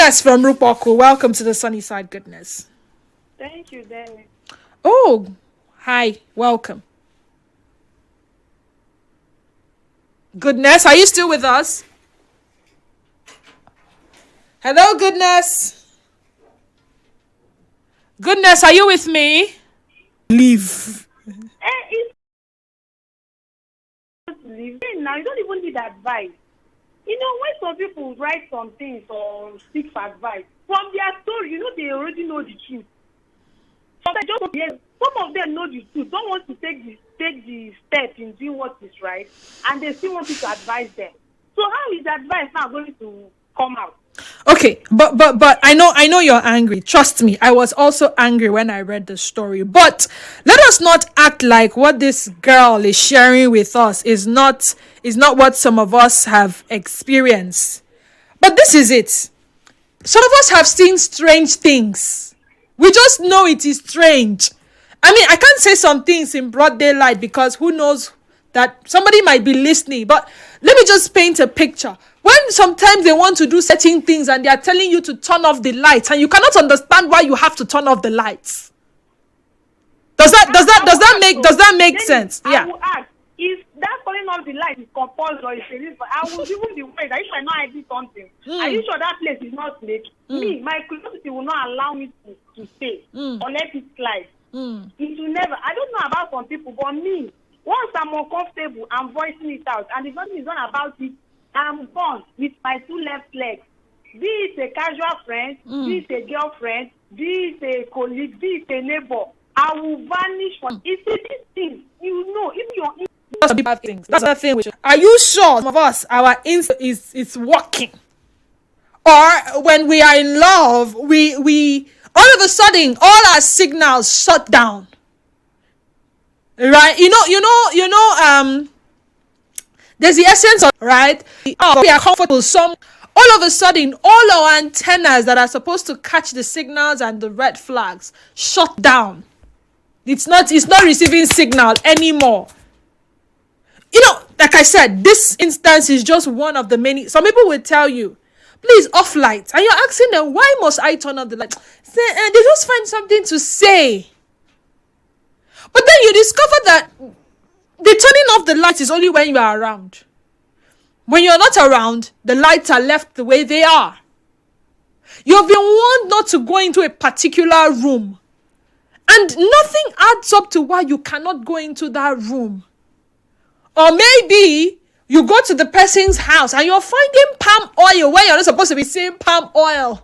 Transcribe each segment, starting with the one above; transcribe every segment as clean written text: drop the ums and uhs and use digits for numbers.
Goodness from Rupoku. Welcome to the sunny side, Goodness. Thank you, Dennis. Oh, hi. Welcome. Goodness, are you still with us? Hello, Goodness. Goodness, are you with me? Leave. Leave. Now, you don't even need advice. You know, when some people write some things or seek for advice, from their story, you know, they already know the truth. Some of them know the truth, don't want to take the step in doing what is right, and they still want you to advise them. So how is advice now going to come out? Okay, but I know you're angry. Trust me, I was also angry when I read the story. But let us not act like what this girl is sharing with us is not what some of us have experienced. But this is it. Some of us have seen strange things. We just know it is strange. I mean, I can't say some things in broad daylight because who knows that somebody might be listening. But let me just paint a picture. When sometimes they want to do certain things and they are telling you to turn off the lights and you cannot understand why you have to turn off the lights. Does that make sense? I will ask, if that turning off the light is compulsory, I will even be worried that if I know I did something, are you sure that place is not snake? Me, my curiosity will not allow me to stay or let it slide. It will never. I don't know about some people, but me, once I'm uncomfortable, I'm voicing it out, and if nothing is done about it, I'm gone with my two left legs. Be it a casual friend, be it a girlfriend, be it a colleague, be it a neighbor, I will vanish from. It's these things, you know, if you're that's bad things. That's another thing. Are you sure some of us, our instinct is working? Or when we are in love, we all of a sudden all our signals shut down. Right? There's the essence of right. Oh, we are comfortable. All of a sudden, all our antennas that are supposed to catch the signals and the red flags shut down. It's not receiving signal anymore. You know, like I said, this instance is just one of the many. Some people will tell you, please off lights. And you're asking them, why must I turn off the light? They just find something to say. But then you discover that the turning off the lights is only when you are around. When you're not around, the lights are left the way they are. You've been warned not to go into a particular room. And nothing adds up to why you cannot go into that room. Or maybe you go to the person's house and you're finding palm oil where you're not supposed to be seeing palm oil.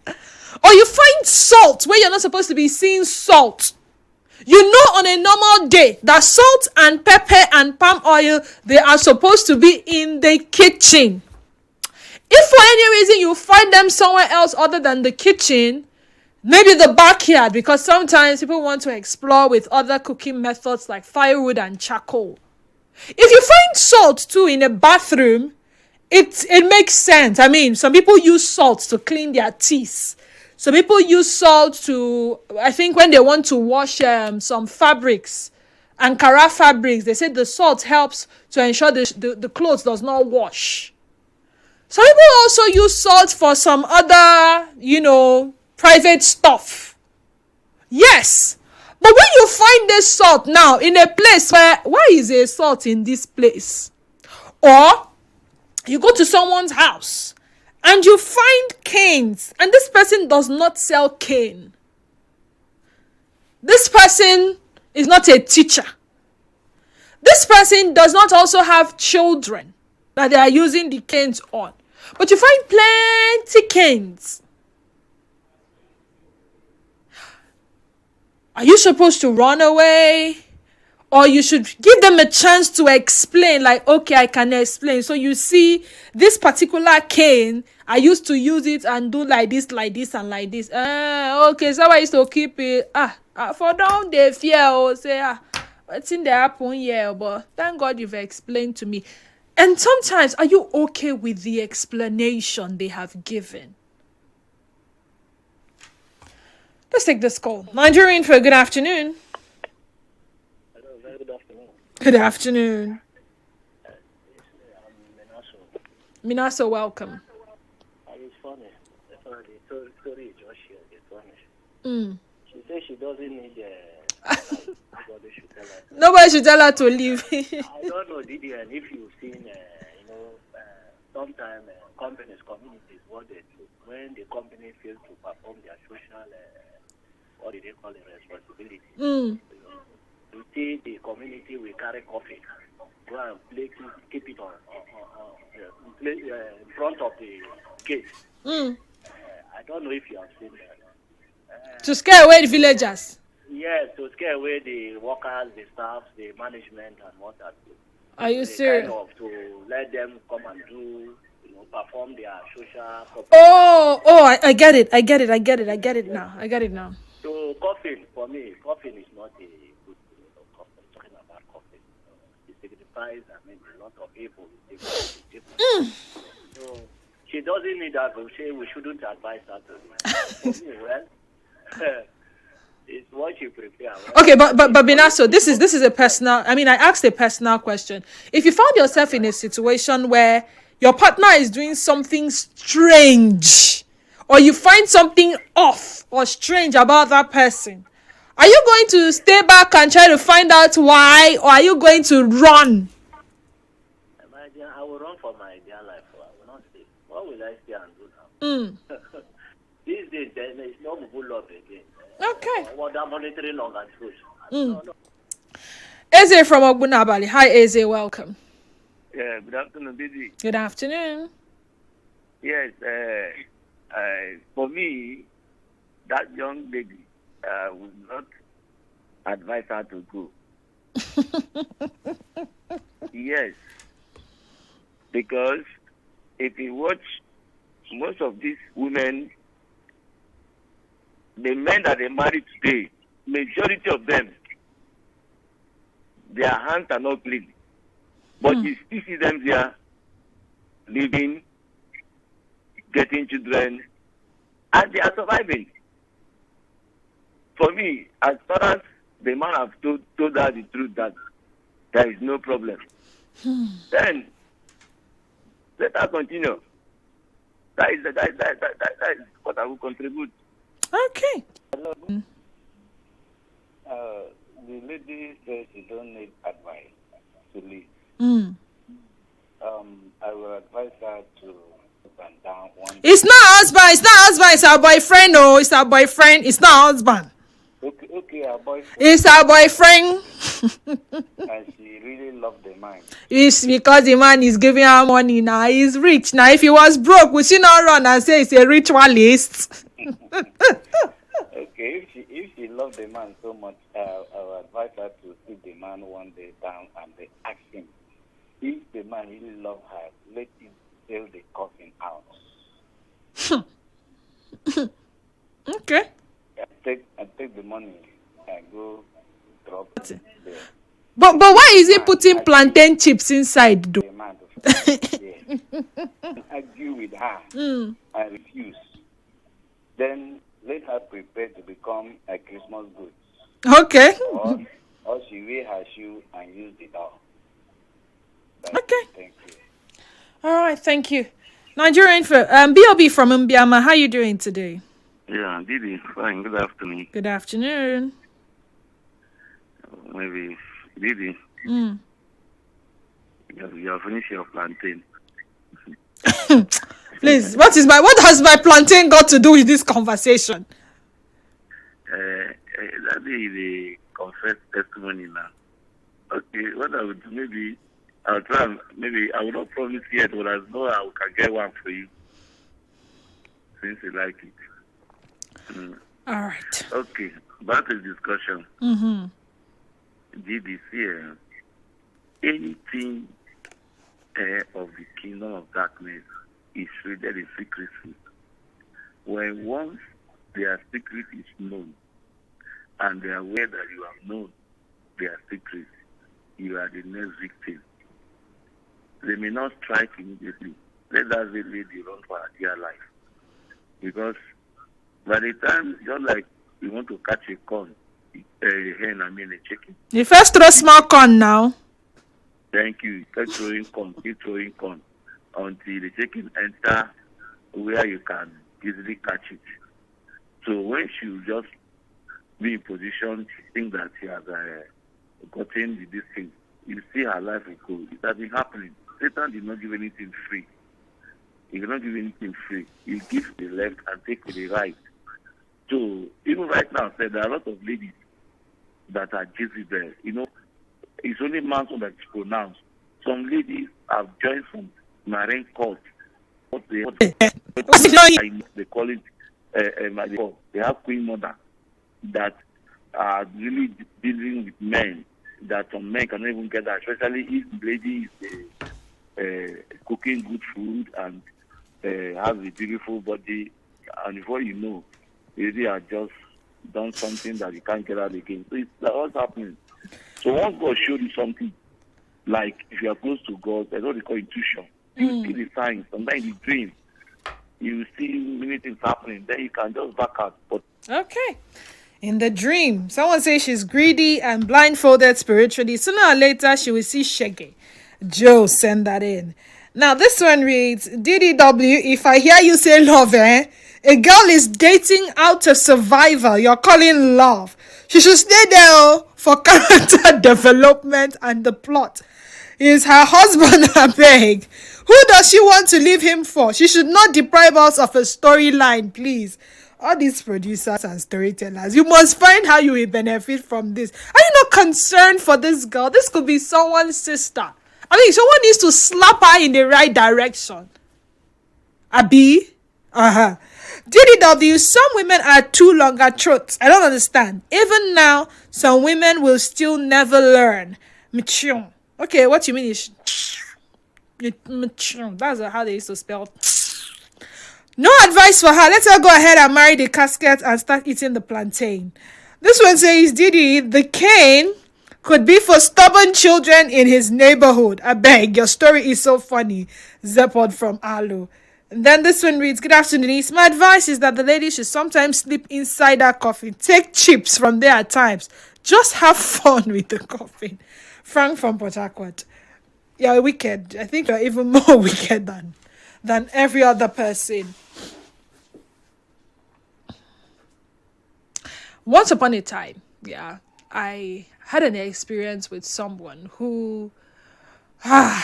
Or you find salt where you're not supposed to be seeing salt. You know on a normal day that salt and pepper and palm oil, they are supposed to be in the kitchen. If for any reason you find them somewhere else other than the kitchen, maybe the backyard, because sometimes people want to explore with other cooking methods like firewood and charcoal. If you find salt too in a bathroom, it makes sense. I mean, some people use salt to clean their teeth. Some people use salt to, I think when they want to wash some fabrics, Ankara fabrics, they say the salt helps to ensure the clothes does not wash. Some people also use salt for some other, private stuff. Yes. But when you find this salt now in a place why is there salt in this place? Or you go to someone's house and you find canes and this person does not sell cane. This person is not a teacher. This person does not also have children that they are using the canes on. But you find plenty canes. Are you supposed to run away? Or you should give them a chance to explain, like, okay, I can explain. So you see, this particular cane, I used to use it and do like this, and like this. Okay, so I used to keep it. For down they fear, say, what's in the happen here? But thank God you've explained to me. And sometimes, are you okay with the explanation they have given? Let's take this call. Nigerian for good afternoon. Hello, very good afternoon. Good afternoon. I'm Minaso. Minaso, welcome. It's funny. story is just shared. It's honest. Mm. She says she doesn't need nobody should tell her. Nobody should tell her to leave. I don't know, Didi, and if you've seen, sometimes companies, communities, what they do when the company fails to perform their social, what do they call it, responsibility. Mm. You see, the community will carry coffee, go and keep it in front of the gate. Mm. I don't know if you have seen that. To scare away the villagers. Yes, to scare away the workers, the staff, the management, and what have you. Are you serious? Kind of to let them come and do, perform their social. I get it. I get it now. I get it now. So coffin, for me, coffin is not a good thing. Talking about coffin, it signifies, a lot of evil. So she doesn't need that. We shouldn't advise her to do. For me, well, it's what you prepare. Right? Okay, but Binaso, this is a personal. I mean, I asked a personal question. If you found yourself in a situation where your partner is doing something strange, or you find something off or strange about that person, are you going to stay back and try to find out why, or are you going to run? Imagine, I will run for my dear life. I will not stay. What will I stay and do now? These days, there is no good love again. Okay. What that monetary long and truth. No. Eze from Ogbunabali. Hi, Eze. Welcome. Yeah, good afternoon, Didi. Good afternoon. Yes, for me, that young lady would not advise her to go. Yes, because if you watch most of these women, the men that they marry today, majority of them, their hands are not clean. But you still see them there, living, getting children, and they are surviving. For me, as far as the man have told her the truth that there is no problem, then let her continue. That is what I will contribute. Okay. Hello. The lady says she don't need advice to leave. I will advise her to stand down one. It's not husband. It's our boyfriend. No, it's our boyfriend. It's not husband. Okay, our boyfriend. It's our boyfriend. And she really loved the man. It's because the man is giving her money now. He's rich now. If he was broke, would she not run and say it's a ritualist? Okay, if she loved the man so much, I will advise her to sit the man one day down and they ask him, if the man really loves her, let him sell the coffin out. Okay. I take the money and go drop it there. But why is he putting plantain chips inside though? The man argue with her and refuse. Then let her prepare to become a Christmas good. Okay. Or she wear her shoe and use the doll. Okay. Thank you. All right. Thank you. Nigerian for B.O.B. from Mbiama. How you doing today? Yeah, Didi, fine. Good afternoon. Good afternoon. Maybe Didi. You have finished your plantain. Please, what has my plantain got to do with this conversation? That is the confessed testimony now. Okay, what I would do, maybe I'll try. Maybe I will not promise yet, but I know I can get one for you since you like it. All right. Okay, back to the discussion. GDC, anything of the kingdom of darkness is treated in secrecy. When once their secret is known, and they are aware that you have known their secret, you are the next victim. They may not strike immediately. Let that lady run for her dear life. Because by the time, just like you want to catch a corn, a hen, a chicken. You first throw small corn now. Thank you. Keep throwing corn, until the chicken enter where you can easily catch it. So when she will just be in position to think that she has gotten this thing, you see her life will go. It has been happening. Satan did not give anything free. He did not give anything free. He gives the left and takes the right. So even right now, there are a lot of ladies that are Jezebel. You know, it's only Manson that is pronounced. Some ladies have joined from marine court. They call it, they have queen mother that are really dealing with men that some men cannot even get that, especially if the lady is cooking good food and has a beautiful body, and before you know, they have just done something that you can't get out again. So it's what's happening. So once God showed you something, like if you are close to God, that's what they call intuition. You see the signs. Sometimes you dream, you see many things happening. Then you can just back out. But okay. In the dream, someone says she's greedy and blindfolded spiritually. Sooner or later, she will see Shaggy. Joe, send that in. Now, this one reads, DDW, if I hear you say love, a girl is dating out of survival. You're calling love. She should stay there for character development and the plot. Is her husband a beg? Who does she want to leave him for? She should not deprive us of a storyline, please. All these producers and storytellers, you must find how you will benefit from this. Are you not concerned for this girl? This could be someone's sister. I mean, someone needs to slap her in the right direction. Abi? DDW, some women are too longer throats. I don't understand. Even now, some women will still never learn. Mature. Okay, what you mean is mature. That's how they used to spell. No advice for her. Let her go ahead and marry the casket and start eating the plantain. This one says, Didi, the cane could be for stubborn children in his neighborhood. I beg, your story is so funny. Zepod from Alu. And then this one reads, good afternoon, Denise. My advice is that the lady should sometimes sleep inside that coffin. Take chips from there at times. Just have fun with the coffin. Frank from Port Harcourt. You're wicked. I think you're even more wicked than every other person. Once upon a time, I had an experience with someone who, there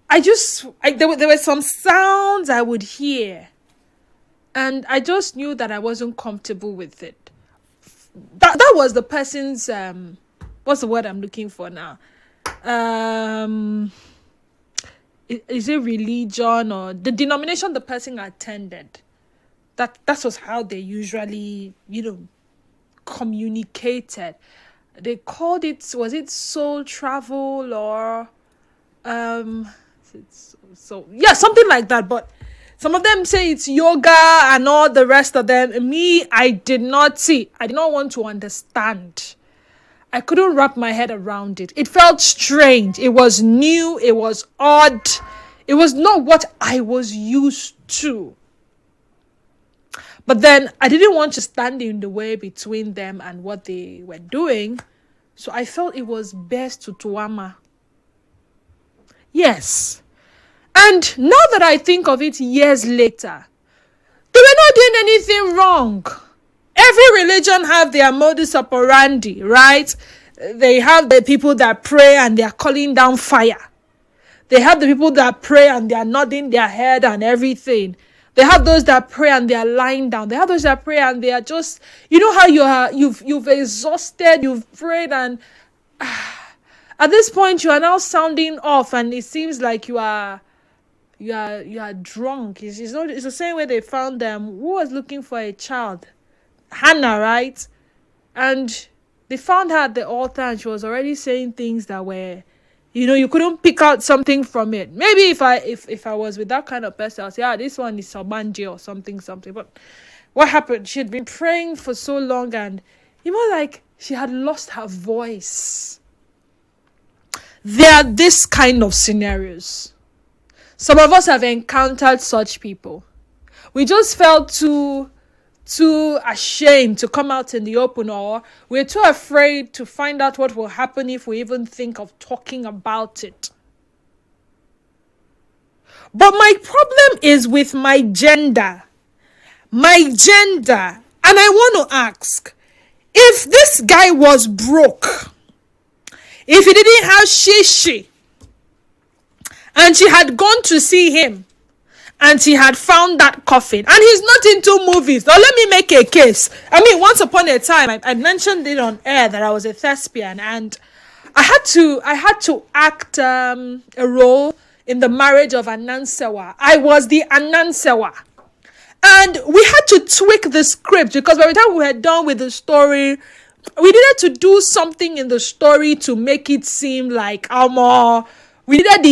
were some sounds I would hear, and I just knew that I wasn't comfortable with it. That was the person's, what's the word I'm looking for now? Is it religion or the denomination the person attended? That was how they usually, communicated. They called it, was it soul travel or something like that. But some of them say it's yoga and all the rest of them. Me, I did not want to understand. I couldn't wrap my head around it. It felt strange. It was new. It was odd. It was not what I was used to. But then I didn't want to stand in the way between them and what they were doing. So I felt it was best to tuama. Yes. And now that I think of it years later, they were not doing anything wrong. Every religion have their modus operandi, right? They have the people that pray and they are calling down fire. They have the people that pray and they are nodding their head and everything. They have those that pray and they are lying down. They have those that pray and they are just, you know how you've exhausted, you've prayed, and at this point you are now sounding off and it seems like you are drunk. It's the same way they found who was looking for a child. Hannah, right? And they found her at the altar and she was already saying things that were, you couldn't pick out something from it. Maybe if I was with that kind of person, I'll say, this one is Sabanje or something. But what happened? She had been praying for so long and like she had lost her voice. There are this kind of scenarios. Some of us have encountered such people. We just felt too ashamed to come out in the open, or we're too afraid to find out what will happen if we even think of talking about it. But my problem is with my gender. My gender. And I want to ask, if this guy was broke, if he didn't have she, and she had gone to see him, and she had found that coffin, and he's not into movies. Now let me make a case. I mean, once upon a time, I mentioned it on air that I was a thespian, and I had to act a role in the marriage of Anansewa. I was the Anansewa. And we had to tweak the script, because by the time we were done with the story, we needed to do something in the story to make it seem like we needed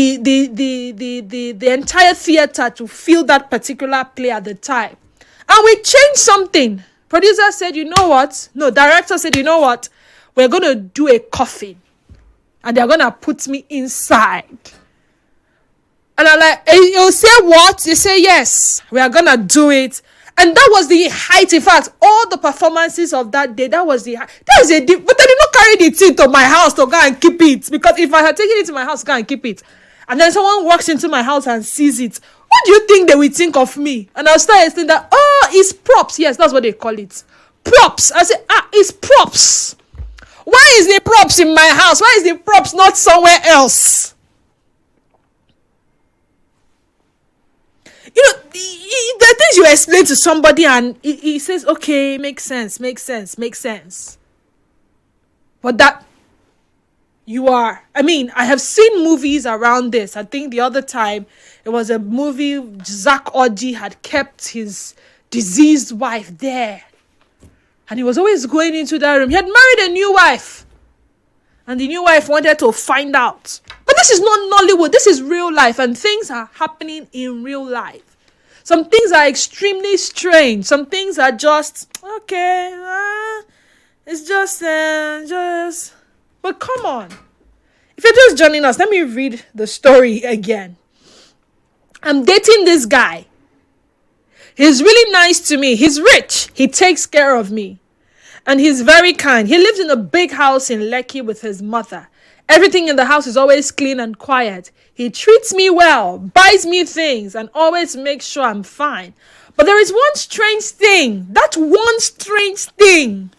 the entire theater to feel that particular play at the time. And we changed something. Producer said, you know what? No, director said, you know what? We're going to do a coffin. And they're going to put me inside. And I'm like, you say what? They say, yes, we are going to do it. And that was the height. In fact, all the performances of that day, that was the height. But I did not carry the thing to my house to go and keep it. Because if I had taken it to my house to go and keep it, and then someone walks into my house and sees it, what do you think they will think of me? And I'll start saying that, it's props. Yes, that's what they call it. Props. I say, it's props. Why is the props in my house? Why is the props not somewhere else? You know, the things you explain to somebody and he says, okay, makes sense. But that I have seen movies around this. I think the other time it was a movie, Zach Oji had kept his diseased wife there. And he was always going into that room. He had married a new wife. And the new wife wanted to find out. But this is not Nollywood. This is real life. And things are happening in real life. Some things are extremely strange. Some things are just, okay, it's just. But come on. If you're just joining us, let me read the story again. I'm dating this guy. He's really nice to me. He's rich. He takes care of me. And he's very kind. He lives in a big house in Lekki with his mother. Everything in the house is always clean and quiet. He treats me well, buys me things, and always makes sure I'm fine. But there is one strange thing. That one strange thing.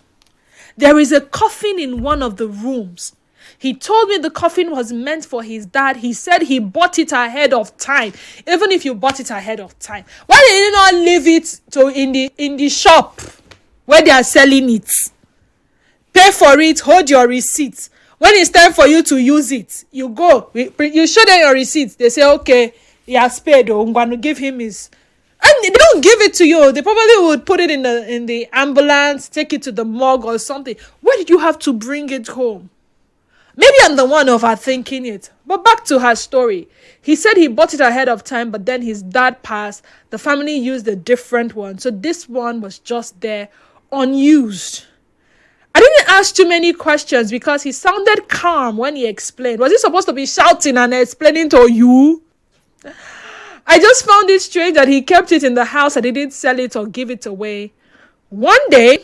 There is a coffin in one of the rooms. He told me the coffin was meant for his dad. He said he bought it ahead of time. Even if you bought it ahead of time, why did you not leave it in the shop where they are selling it? Pay for it, hold your receipt. When it's time for you to use it, you go. You show them your receipt. They say, okay, he has paid. I'm going to give him his. And they don't give it to you. They probably would put it in the ambulance, take it to the morgue or something. Why did you have to bring it home? Maybe I'm the one overthinking it. But back to her story. He said he bought it ahead of time, but then his dad passed. The family used a different one. So this one was just there, unused. I didn't ask too many questions because he sounded calm when he explained. Was he supposed to be shouting and explaining to you? I just found it strange that he kept it in the house and didn't sell it or give it away. One day,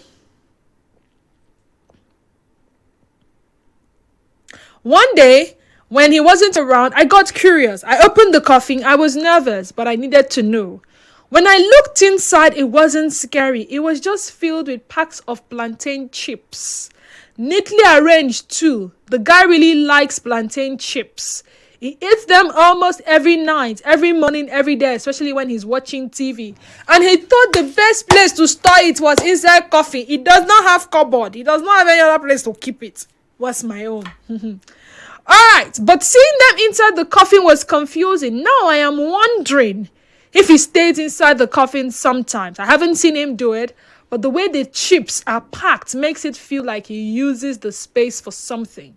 when he wasn't around, I got curious. I opened the coffin. I was nervous, but I needed to know. When I looked inside, it wasn't scary. It was just filled with packs of plantain chips. Neatly arranged too. The guy really likes plantain chips. He eats them almost every night, every morning, every day, especially when he's watching TV. And he thought the best place to store it was inside coffin. He does not have cupboard. He does not have any other place to keep it. What's my own? Alright, but seeing them inside the coffin was confusing. Now I am wondering if he stays inside the coffin sometimes. I haven't seen him do it, but the way the chips are packed makes it feel like he uses the space for something.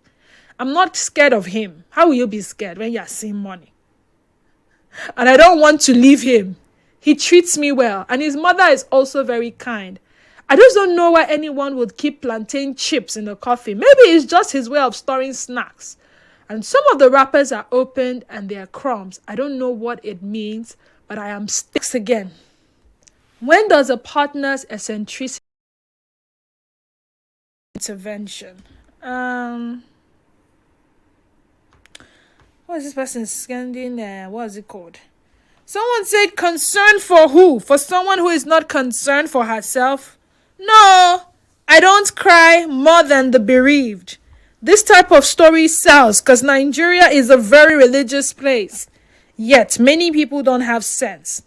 I'm not scared of him. How will you be scared when you are seeing money? And I don't want to leave him. He treats me well, and his mother is also very kind. I just don't know why anyone would keep plantain chips in the coffin. Maybe it's just his way of storing snacks. And some of the wrappers are opened and they are crumbs. I don't know what it means, but I am sticks again. When does a partner's eccentricity intervention? What is this person sending? What is it called? Someone said concern for who? For someone who is not concerned for herself? No, I don't cry more than the bereaved. This type of story sells because Nigeria is a very religious place. Yet, many people don't have sense.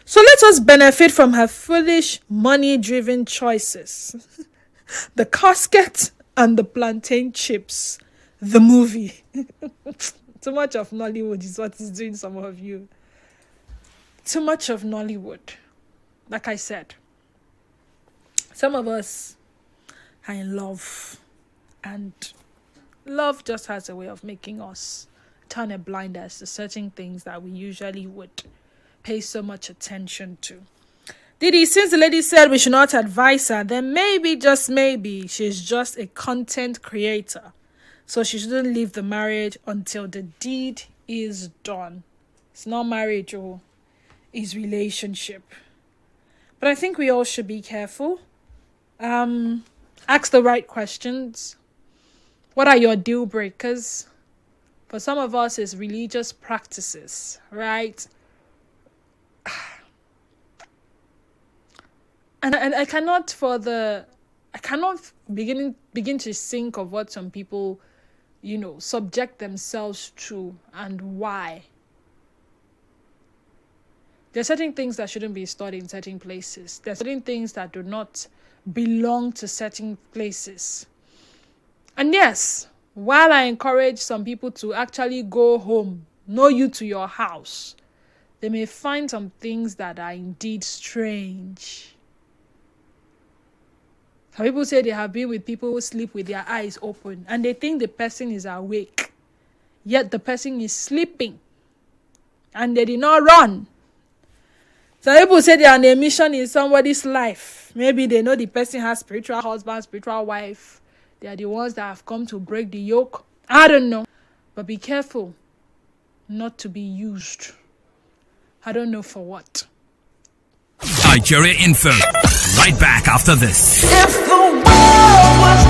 So let us benefit from her foolish, money-driven choices. The casket and the plantain chips. The movie. Too much of Nollywood is what is doing some of you. Too much of Nollywood. Like I said, some of us are in love. And love just has a way of making us turn a blind eye to certain things that we usually would pay so much attention to. Didi, since the lady said we should not advise her, then maybe, just maybe, she's just a content creator. So she shouldn't leave the marriage until the deed is done. It's not marriage, or it's relationship. But I think we all should be careful. Ask the right questions. What are your deal breakers? For some of us, it's religious practices, right? And I cannot begin to think of what some people, subject themselves to and why. There are certain things that shouldn't be stored in certain places. There are certain things that do not belong to certain places. And yes, while I encourage some people to actually go home, know you to your house, they may find some things that are indeed strange. Some people say they have been with people who sleep with their eyes open and they think the person is awake, yet the person is sleeping and they did not run. Some people say they are on a mission in somebody's life. Maybe they know the person has spiritual husband, spiritual wife. They are the ones that have come to break the yoke. I don't know. But be careful not to be used. I don't know for what. Nigeria Info. Right back after this. If the world was